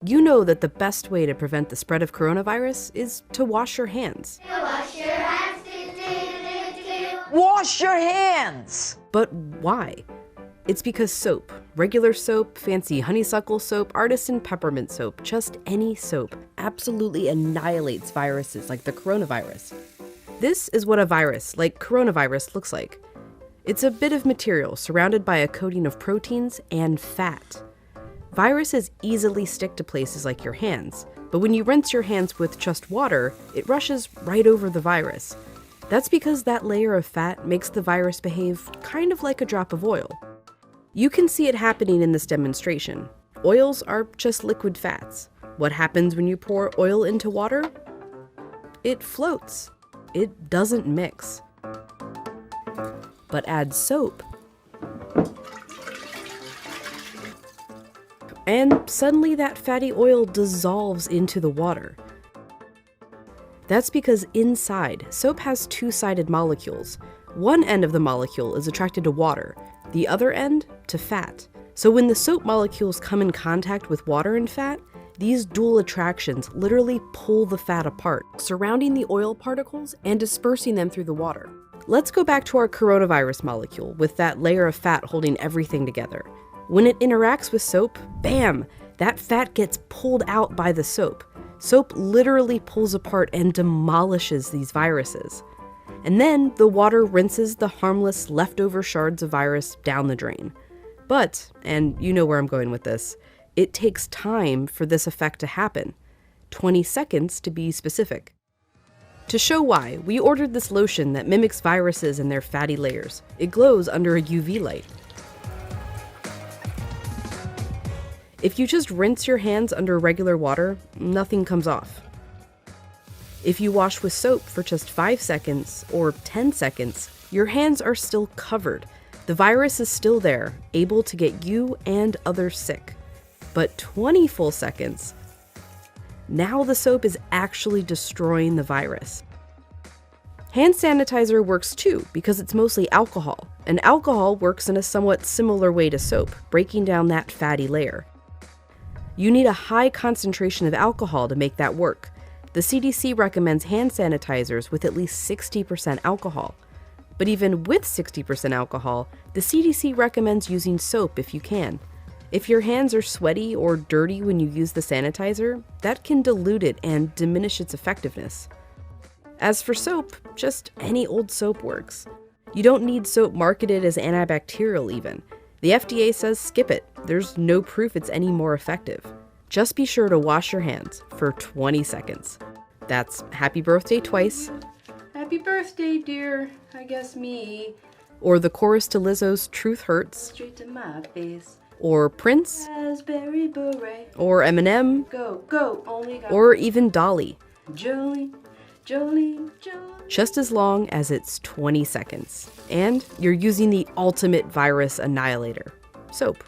You know that the best way to prevent the spread of coronavirus is to wash your hands. Wash your hands. Wash your hands! But why? It's because soap, regular soap, fancy honeysuckle soap, artisan peppermint soap, just any soap, absolutely annihilates viruses like the coronavirus. This is what a virus, like coronavirus, looks like. It's a bit of material surrounded by a coating of proteins and fat. Viruses easily stick to places like your hands, but when you rinse your hands with just water, it rushes right over the virus. That's because that layer of fat makes the virus behave kind of like a drop of oil. You can see it happening in this demonstration. Oils are just liquid fats. What happens when you pour oil into water? It floats. It doesn't mix. But add soap, and suddenly that fatty oil dissolves into the water. That's because inside, soap has two-sided molecules. One end of the molecule is attracted to water, the other end to fat. So when the soap molecules come in contact with water and fat, these dual attractions literally pull the fat apart, surrounding the oil particles and dispersing them through the water. Let's go back to our coronavirus molecule with that layer of fat holding everything together. When it interacts with soap, bam, that fat gets pulled out by the soap. Soap literally pulls apart and demolishes these viruses. And then the water rinses the harmless leftover shards of virus down the drain. But, and you know where I'm going with this, it takes time for this effect to happen. 20 seconds to be specific. To show why, we ordered this lotion that mimics viruses and their fatty layers. It glows under a UV light. If you just rinse your hands under regular water, nothing comes off. If you wash with soap for just 5 seconds or 10 seconds, your hands are still covered. The virus is still there, able to get you and others sick. But 20 full seconds, now the soap is actually destroying the virus. Hand sanitizer works too because it's mostly alcohol, and alcohol works in a somewhat similar way to soap, breaking down that fatty layer. You need a high concentration of alcohol to make that work. The CDC recommends hand sanitizers with at least 60% alcohol. But even with 60% alcohol, the CDC recommends using soap if you can. If your hands are sweaty or dirty when you use the sanitizer, that can dilute it and diminish its effectiveness. As for soap, just any old soap works. You don't need soap marketed as antibacterial even. The FDA says skip it. There's no proof it's any more effective. Just be sure to wash your hands for 20 seconds. That's happy birthday twice. Happy birthday, dear. I guess me. Or the chorus to Lizzo's Truth Hurts. Straight to my face. Or Prince. Raspberry beret. Or Eminem. Go, go, only go. Or even Dolly. Jolene, Jolene, Jolene. Just as long as it's 20 seconds. And you're using the ultimate virus annihilator, soap.